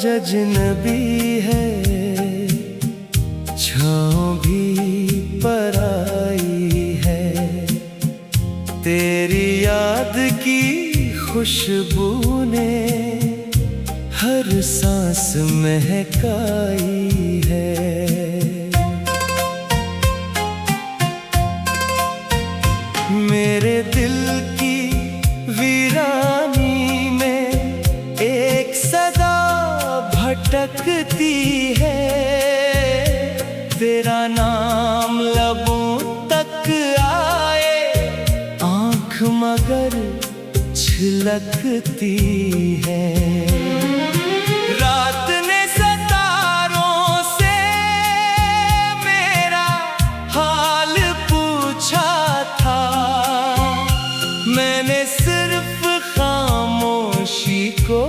अजनबी है, छाँव भी पराई है। तेरी याद की खुशबू ने हर सांस महकाई है। मेरे दिल की वीरानी में एक सदा भटकती है। तेरा नाम लबों तक आए, आँख मगर छलकती है। रात ने सितारों से मेरा हाल पूछा था, मैंने सिर्फ खामोशी को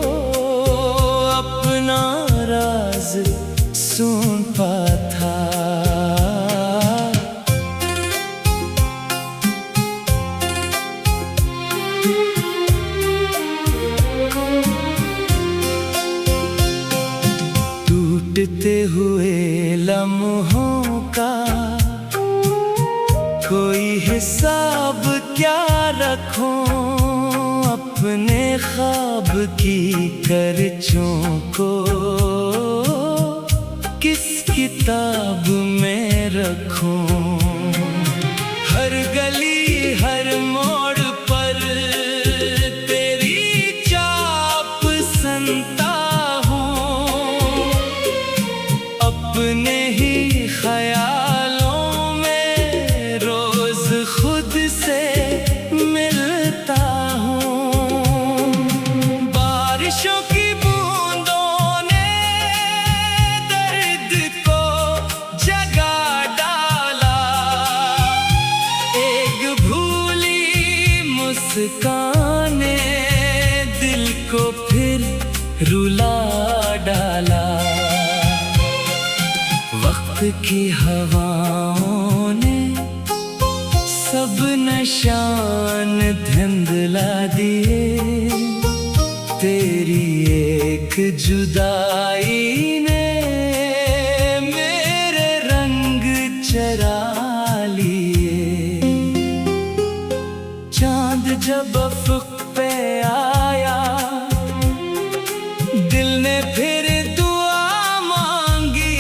अपना राज सौंपा था। टूटते हुए लम्हों का कोई हिसाब क्या रखूं, अपने ख्वाब की करचों को किस किताब में रखूं। हर गली हर मोड़ पर तेरी चाप संता हूँ, अपने ही ख्यालों में रोज खुद से मिलता हूँ। बारिशों की बूंदों ने दर्द को जगा डाला, एक भूली मुस्कान ने दिल को फिर रुला डाला। वक्त की हवाओं ने सब निशान धुंधला दिए, तेरी एक जुदाई ने मेरे रंग चरा लिए। चांद जब अफ़क़ पे आया, दिल ने फिर दुआ मांगी,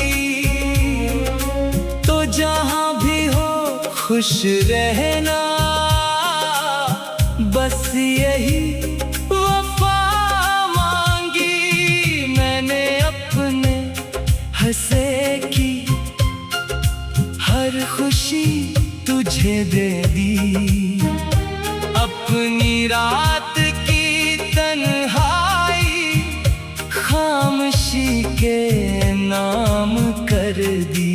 तो जहां भी हो खुश रहना, बस यही वफा मांगी। मैंने अपने हंसे की हर खुशी तुझे दे दी, अपनी रात की तन्हाई खामोशी के नाम कर दी।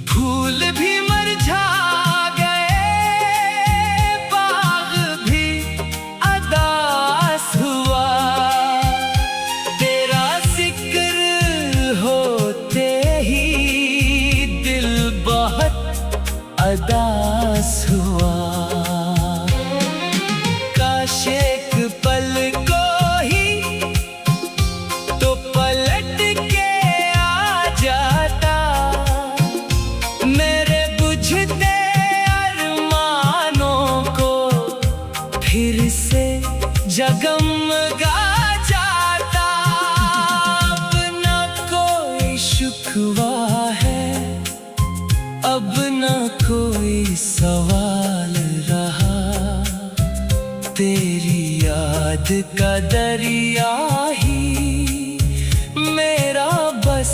फूल भी मुरझा गए, बाग भी अदास हुआ, तेरा जिक्र होते ही दिल बहुत अदास हुआ। काश एक पल को ही तो पलट के आ जाता, मेरे बुझते अरमानों को फिर से जगमगा जाता। अब न कोई शुक्वा है, अब न कोई सवाल रहा, तेरी याद का दरिया ही मेरा बस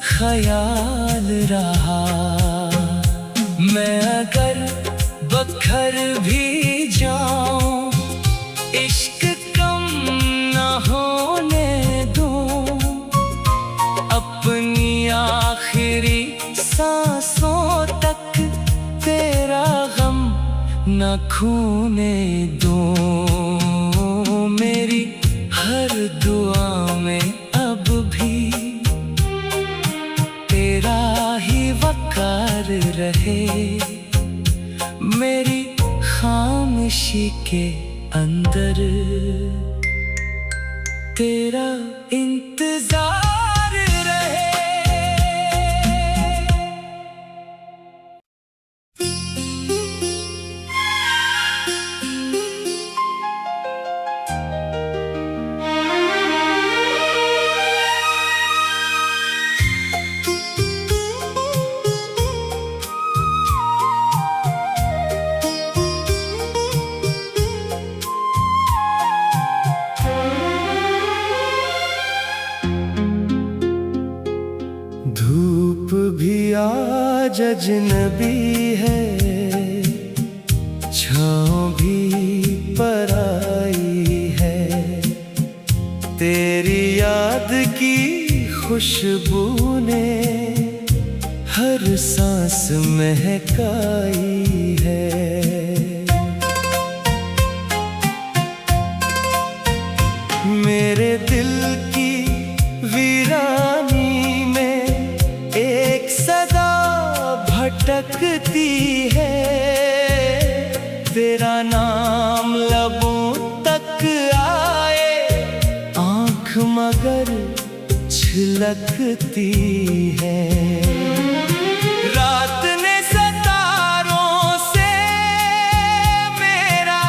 ख्याल रहा। मैं अगर बखर भी जाऊं, इश्क कम न होने दूं, अपनी आखिरी सांसों तक तेरा गम न खूने दूं। मेरी हर दुआ में अब भी तेरा ही वकार रहे, मेरी खामोशी के अंदर तेरा धूप भी आज अजनबी है, छाँव भी पराई है। तेरी याद की खुशबू ने हर सांस महकाई है। मेरे दिल की वीरानी में एक सदा भटकती है। तेरा नाम लबों तक आए, आँख मगर छलकती है। रात ने सितारों से मेरा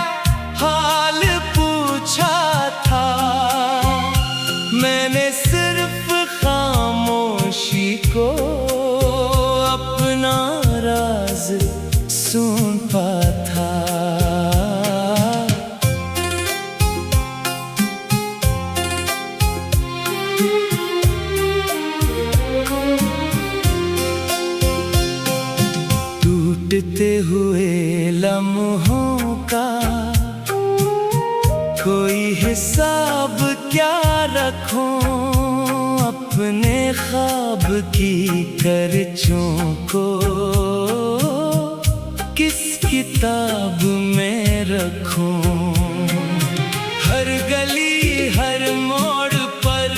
हाल पूछा था, मैंने सिर्फ खामोशी को अपना राज सौंपा था। टूटते हुए लम्हों का कोई हिसाब क्या रखूं, अपने ख्वाब की करचों को किस किताब में रखूं। हर गली हर मोड़ पर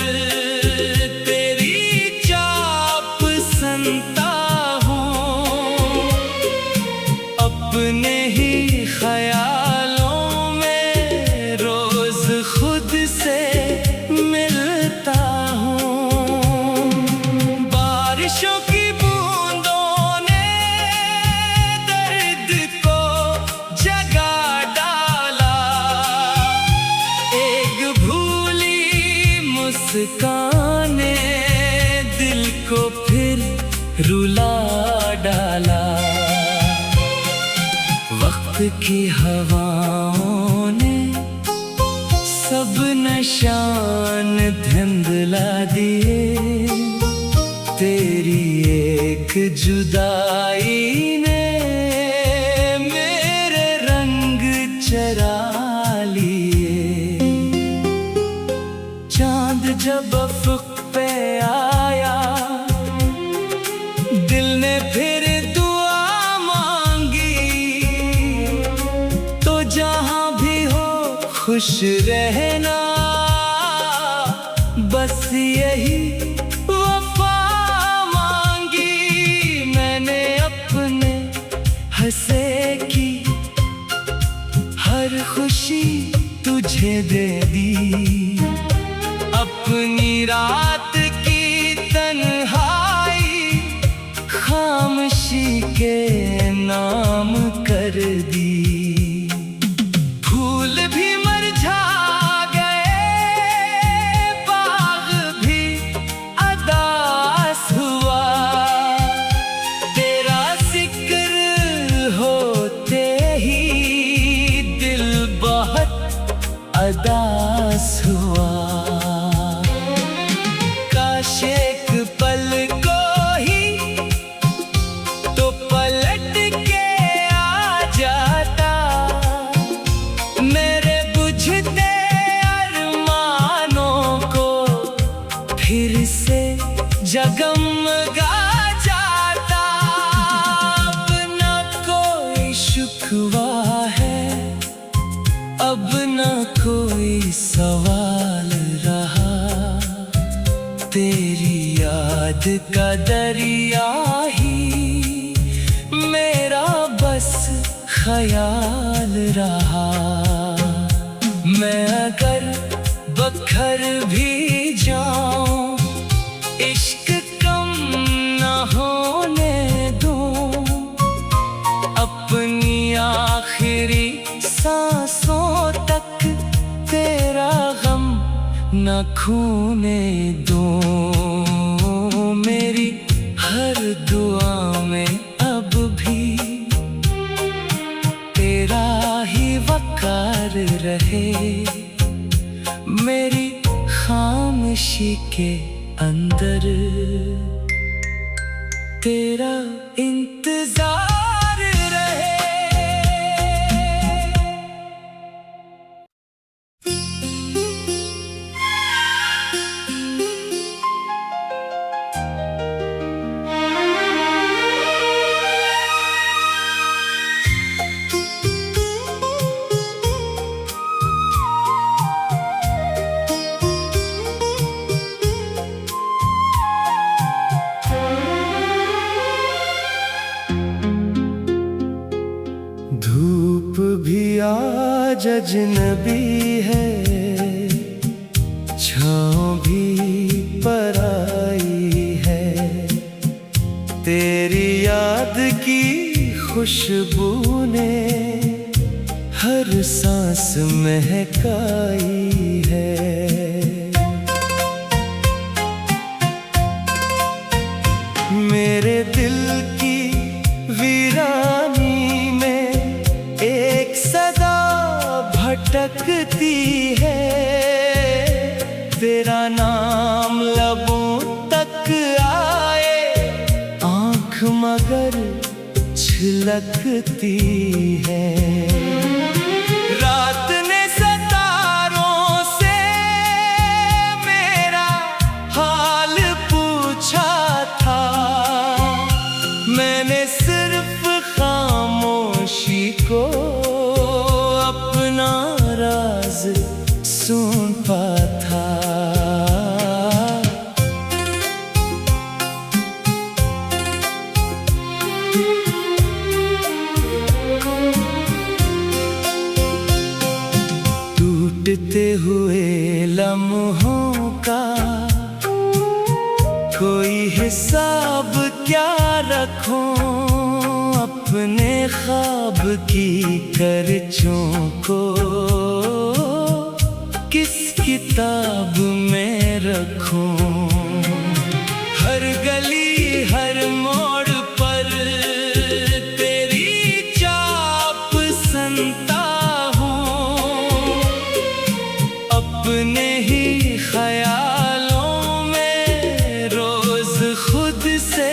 तेरी चाप सुनता हूँ, अपने ही ख्यालों में रोज खुद से मिलता हूँ। बारिशों की बूंदों ने दर्द को जगा डाला, एक भूली मुस्कान ने दिल को फिर रुला डाला। वक्त की हवाओं ने सब निशान धुंधला दिए, तेरी एक जुदाई ने मेरे रंग चरा लिए। चांद जब अफ़क़ पे आया, दिल ने फिर दुआ मांगी, तो जहां भी हो खुश रहना, बस यही वफा मांगी। मैंने अपने हंसे की हर खुशी तुझे दे दी, अपनी रात की तन्हाई खामोशी के नाम कर दी। फूल भी मुरझा गए, बाग भी उदास हुआ, तेरा जिक्र होते ही दिल बहुत उदास हुआ। काश एक पल को ही तो पलट के आ जाता, मेरे बुझते अरमानों को फिर से जगमगा जाता। अब न कोई शिकवा है, अब न कोई सवाल रहा, तेरी याद का दरिया ही मेरा बस ख्याल रहा। मैं अगर बखर भी जाऊं, इश्क कम न होने दूं, अपनी आखिरी सांसों तक तेरा गम न खूने दूं। मेरी हर दुआ में अब भी तेरा ही वकार रहे, मेरी खामोशी के अंदर। तेरा इंतजार रहे। धूप भी आज अजनबी है, छाँव भी पराई है। तेरी याद की खुशबू ने हर सांस महकाई है। मेरे दिल की वीरानी में एक सदा भटकती है। तेरा नाम लबों तक आए, आँख मगर छलकती है। रात ने सितारों से मेरा हाल पूछा था, मैंने सिर्फ खामोशी को अपना राज सौंपा था। टूटते हुए लम्हों का कोई हिसाब क्या रखूं, अपने ख्वाब की करचों को किस किताब में रखूं। हर गली हर मोड़ पर तेरी चाप सुनता हूँ, अपने ही ख्यालों में रोज खुद से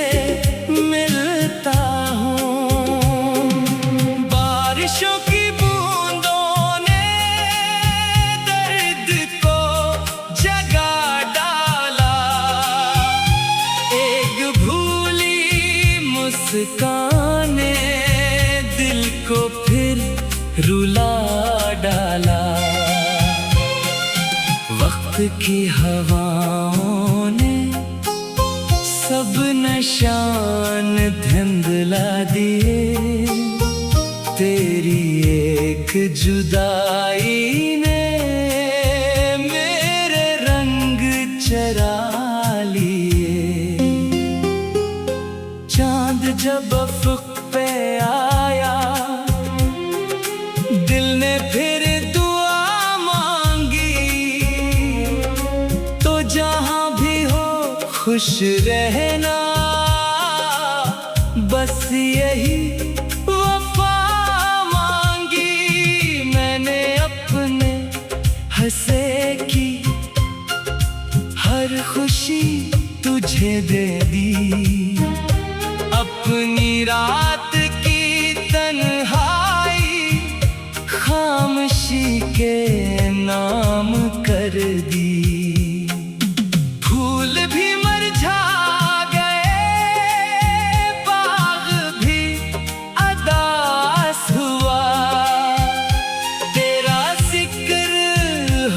मिलता हूँ। बारिशों की बूंदों ने दर्द को जगा डाला, एक भूली मुस्कान ने दिल को फिर रुला डाला। वक्त की हवाओं ने सब निशान धुंधला दिए, तेरी एक जुदाई ने मेरे रंग चरा लिए। चांद जब अफ़क़ पे आया, दिल ने फिर दुआ मांगी, तो जहां भी हो खुश रहना, बस यही वफा मांगी। मैंने अपने हंसे की हर खुशी तुझे दे दी, अपनी रात की तन्हाई खामोशी के नाम कर दी। फूल भी मुरझा गए, बाग भी अदास हुआ, तेरा जिक्र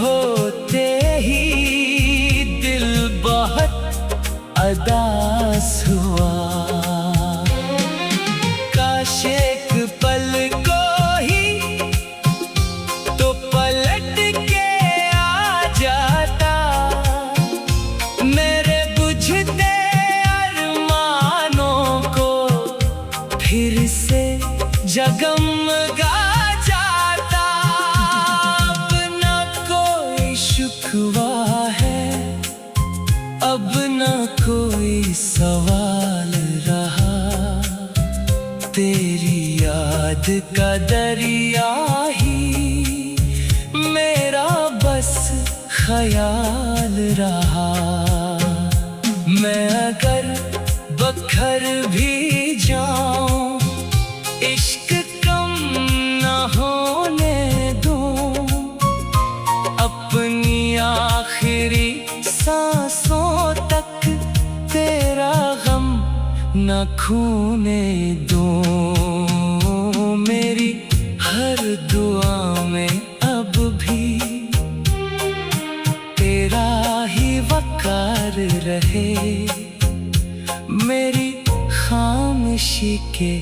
होते ही दिल बहुत अदास हुआ। काश एक पल को ही तो पलट के आ जाता, मेरे बुझते अरमानों को फिर से जगमगा जाता। अब न कोई शिकवा है, अब न कोई सवाल रहा, तेरी याद का दरिया ही मेरा बस ख्याल रहा। मैं अगर बखर भी जाऊं, इश्क कम न होने दूं। अपनी आखिरी सांसों तक तेरा गम न खूने दूं। मेरी हर दुआ में अब भी तेरा ही वकार रहे। मेरी खामोशी के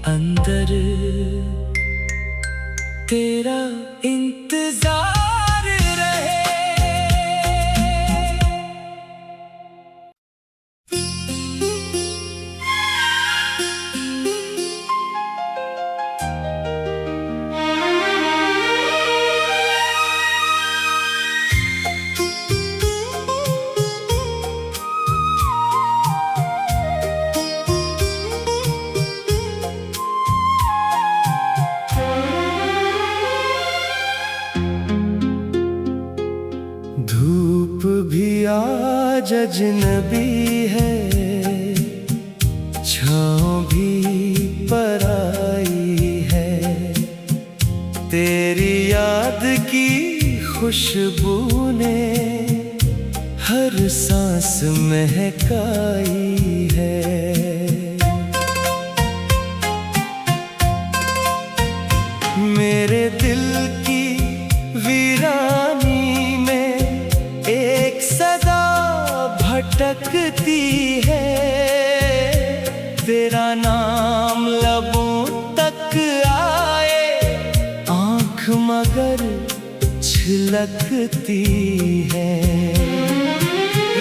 अंदर तेरा इंतजार रहे। धूप भी आज अजनबी है, छाँव भी पराई है। तेरी याद की खुशबू ने हर सांस महकाई है। मेरे दिल की वीरानी में एक सदा भटकती है। तेरा नाम लबों तक आए, आँख मगर छलकती है।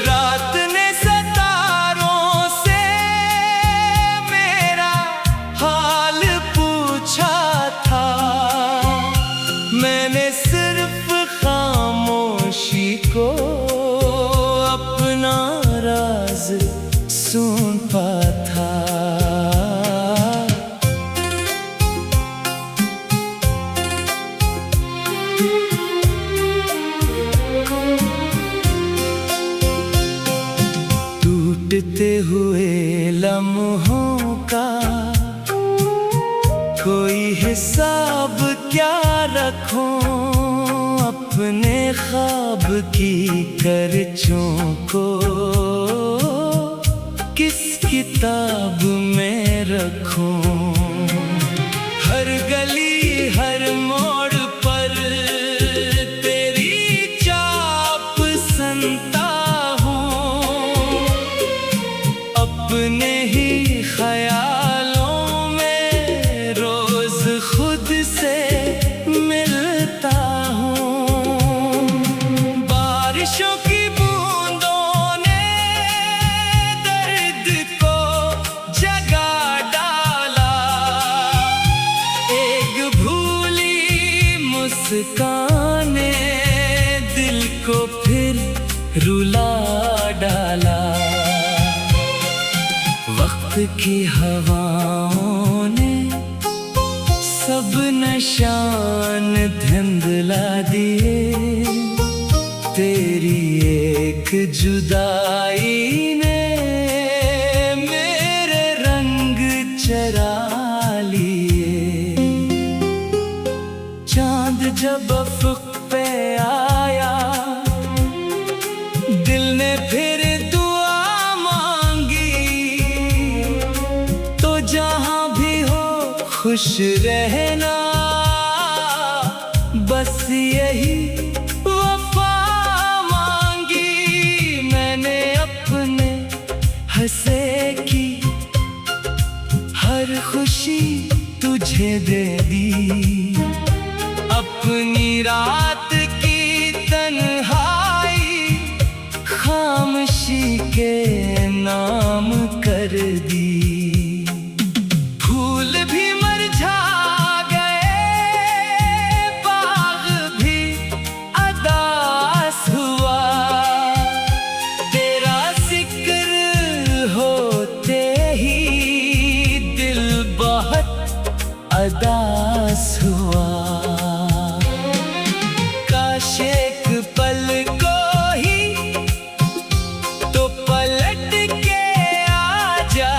रात ने सितारों से मेरा हाल पूछा था, मैंने सिर्फ खामोशी को अपना राज सौंपा था। टूटते हुए लम्हों का कोई हिसाब क्या रखूं, अपने ख्वाब की करचों को किस किताब में रखूं। हर गली हर मोड़ पर तेरी चाप सुनता हूँ। अपने ही ख्यालों में रोज खुद से मिलता हूँ। बारिशों की बूंदों ने दर्द को जगा डाला, एक भूली मुस्कान ने दिल को फिर रुला डाला। वक्त की हवाओं ने सब निशान धुंधला दिए। तेरी एक जुदाई ने मेरे रंग चरा लिए। चांद जब अफ़क़ पे आया, दिल ने फिर दुआ मांगी, तो जहां भी हो खुश रहना, बस यही वफा मांगी। मैंने अपने हंसे की हर खुशी तुझे दे दी। अपनी रात की तन्हाई खामोशी के नाम कर दी। फूल भी मुरझा गए, बाग भी अदास हुआ। तेरा जिक्र होते ही दिल बहुत अदास हुआ। काश एक पल को ही तो पलट के आ जा,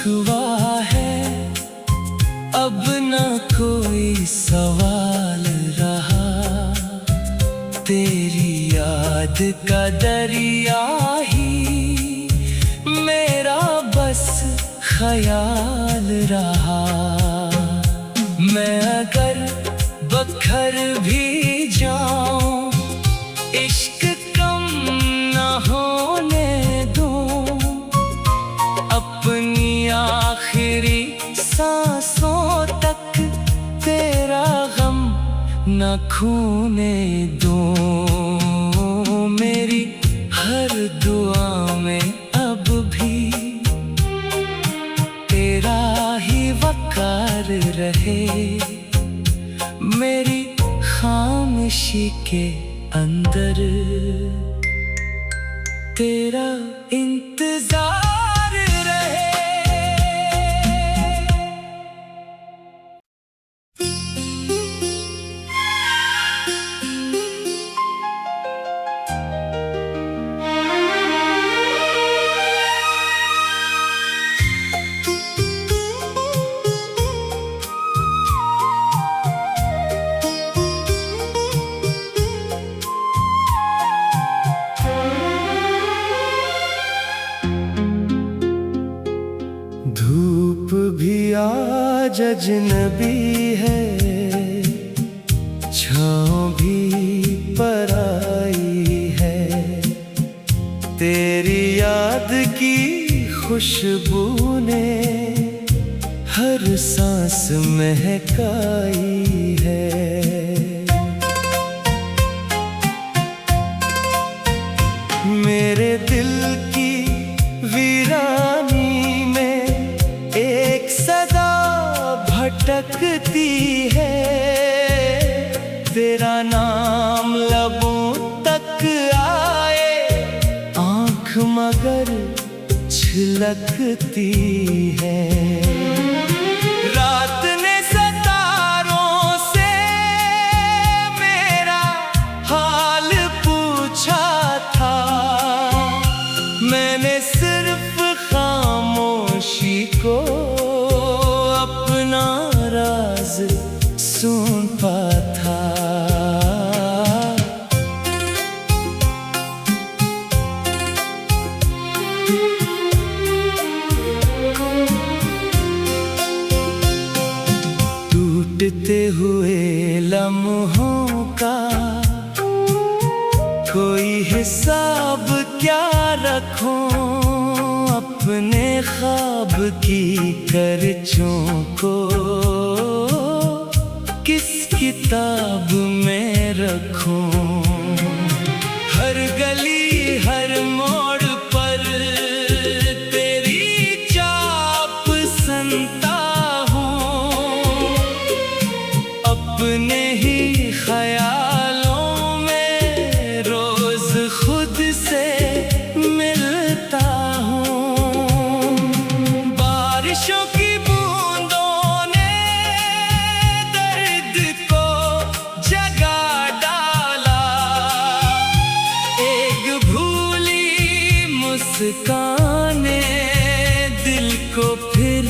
शिकवा है, अब न कोई सवाल रहा। तेरी याद का दरिया ही मेरा बस ख्याल रहा। मैं अगर बखर भी जाऊं, इश्क कम न होने दूं। अपनी आखिरी सांसों तक तेरा गम न खूने दूं। मेरी हर दुआ में अब भी तेरा ही वकार रहे। मेरी खामोशी के अंदर तेरा इंतजार रहे। धूप भी आज अजनबी है, छाँव भी पराई है। तेरी याद की खुशबू ने हर सांस महकाई है। मेरे दिल की वीरानी भटकती है। तेरा नाम लबों तक आए, आँख मगर छलकती है। रात ने सितारों से मेरा हाल पूछा था। मैंने सिर्फ खामोशी को अपना राज सौंपा था। टूटते हुए लम्हों का कोई हिसाब क्या रखूं। अपने ख्वाब की करचों को किस किताब में रखूं। हर गली हर मोड़ पर तेरी चाप सुनता हूँ। अपने ही ख्यालों में रोज खुद से मिलता हूँ। बारिशों की बूंदों ने दर्द को जगा डाला। एक भूली मुस्कान ने दिल को फिर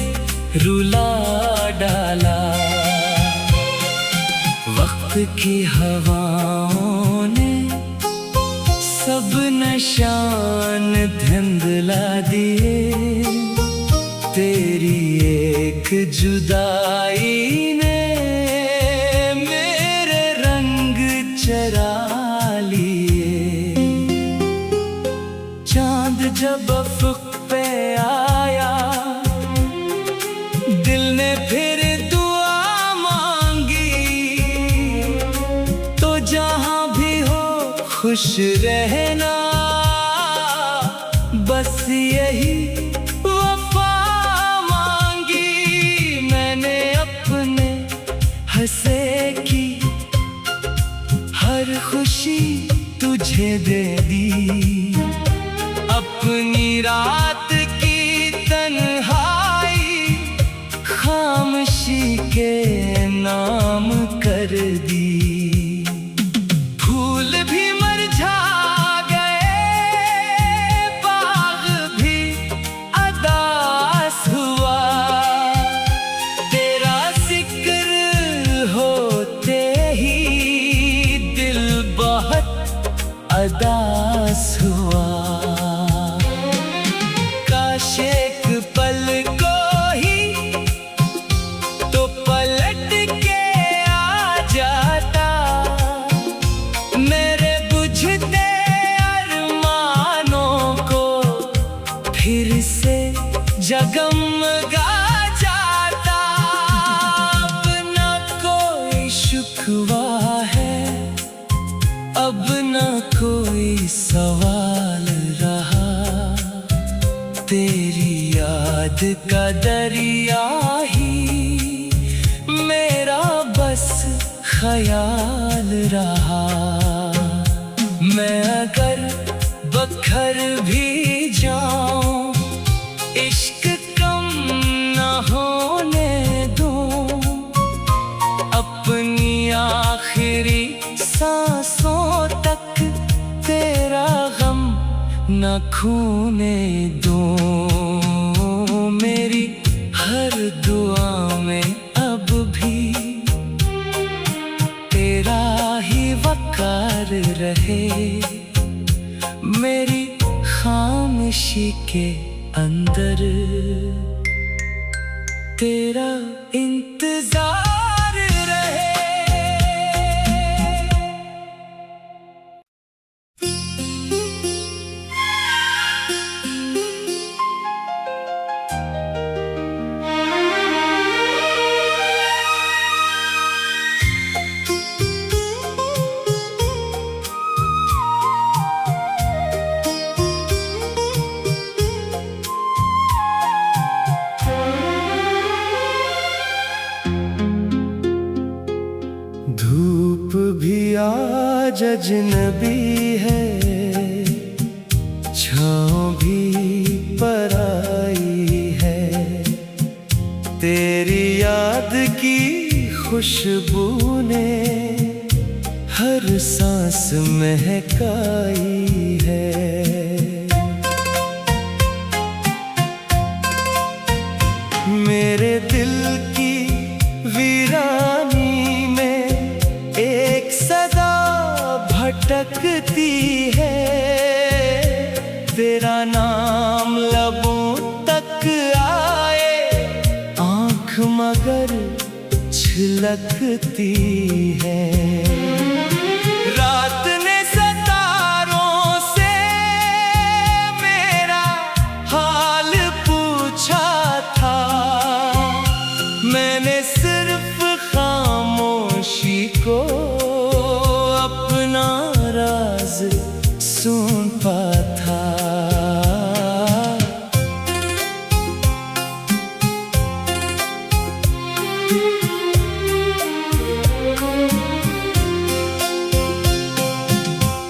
रुला डाला। वक्त की हवाओं ने सब निशान धुंधला दिए। तेरी एक जुदाई ने मेरे रंग चरा लिए। चांद जब अफ़क़ पे आया, दिल ने फिर दुआ मांगी। तो जहां भी हो खुश रहना, बस यही वफा मांगी। मैंने अपने हंसे की हर खुशी तुझे दे दी। अपनी रात की तन्हाई खामोशी के नाम कर दी। फूल भी मुरझा गए, बाग भी अदास हुआ। काश एक पल को ही तो पलट के आ जाता, मेरे बुझते अरमानों को फिर से जगमगा जाता। अब न कोई शिकवा है, अब न कोई सवाल रहा, तेरी याद का दरिया ही मेरा बस ख्याल रहा। मैं अगर बखर भी जाऊं, इश्क कम न होने दूं, अपनी आखिरी सांसों तक तेरा गम न खूने दूं। मेरी हर दुआ में अब भी तेरा ही वकार रहे, मेरी खामोशी के अंदर तेरा इंतजार रहे। धूप भी आज अजनबी है, छाँव भी पराई है, तेरी याद की खुशबू ने हर सांस महकाई है। मेरे दिल की वीरानी एक सदा भटकती है, तेरा नाम लबों तक आए, आँख मगर छलकती है। रात ने सितारों से मेरा हाल पूछा था, मैंने सिर्फ खामोशी को अपना राज सौंपा था।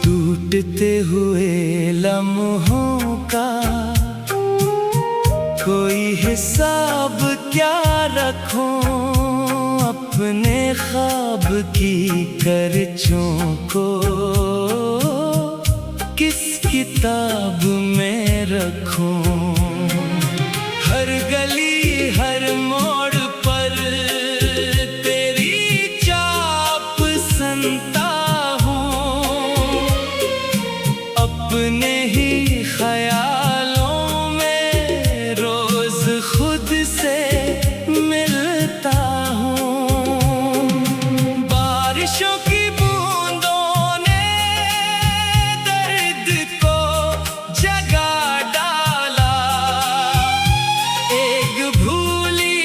टूटते हुए लम्हों का कोई हिसाब क्या रखूं, अपने ख्वाब की करचों को किस किताब में रखूं। हर गली हर मोड़ पर तेरी चाप सुनता हूँ, अपने ही ख्यालों में रोज खुद से मिलता हूँ। बारिशों की बूंदों ने दर्द को जगा डाला, एक भूली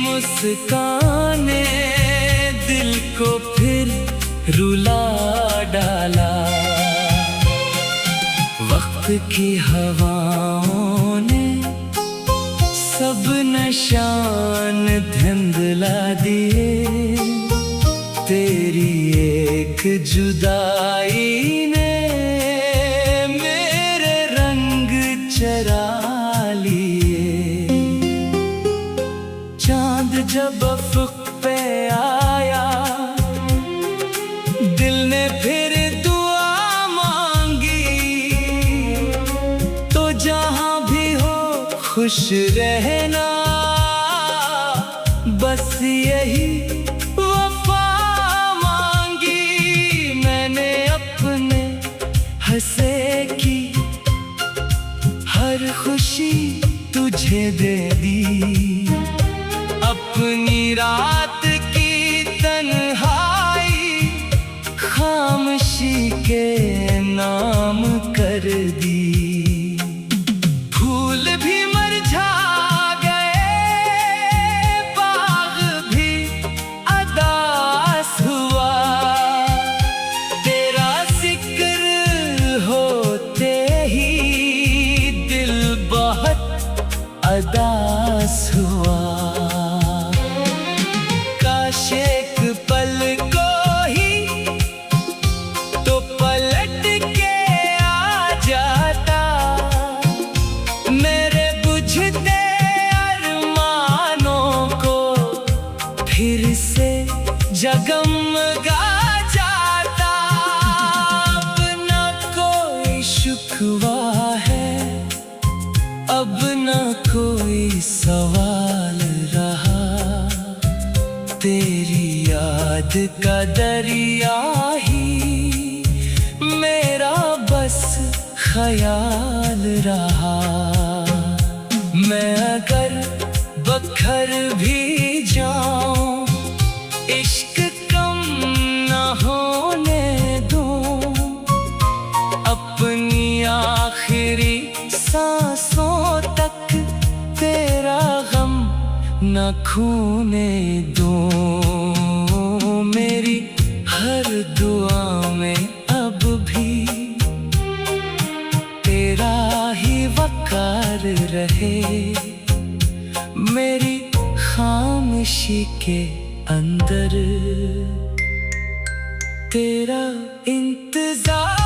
मुस्कान ने दिल को फिर रुला डाला। वक्त की हवाओं ने सब निशान धुंधला दिए, तेरी एक जुदाई ने मेरे रंग चरा लिए। चांद जब अफ़क़ पे आया, दिल ने फिर दुआ मांगी, तो जहां भी हो खुश रहना, बस यही वफा मांगी। मैंने अपने हंसे की हर खुशी तुझे दे दी। अपनी रात की तन्हाई खामोशी के नाम कर दी। फूल भी मुरझा गए, बाग भी अदास हुआ, तेरा जिक्र होते ही दिल बहुत अदास हुआ। काश एक पल को ही तो पलट के आ जाता, मेरे बुझते अरमानों को फिर से जगमगा जाता। अब न कोई शिकवा है, अब न कोई सवाल रहा, तेरी याद का दरिया ही मेरा बस ख्याल रहा। मैं अगर बखर भी जाऊं, इश्क कम न होने दूं, अपनी आखिरी सांसों तक तेरा गम न खूने दूं। मेरी हर दुआ में अब भी तेरा ही वकार रहे, मेरी खामोशी के अंदर तेरा इंतजार।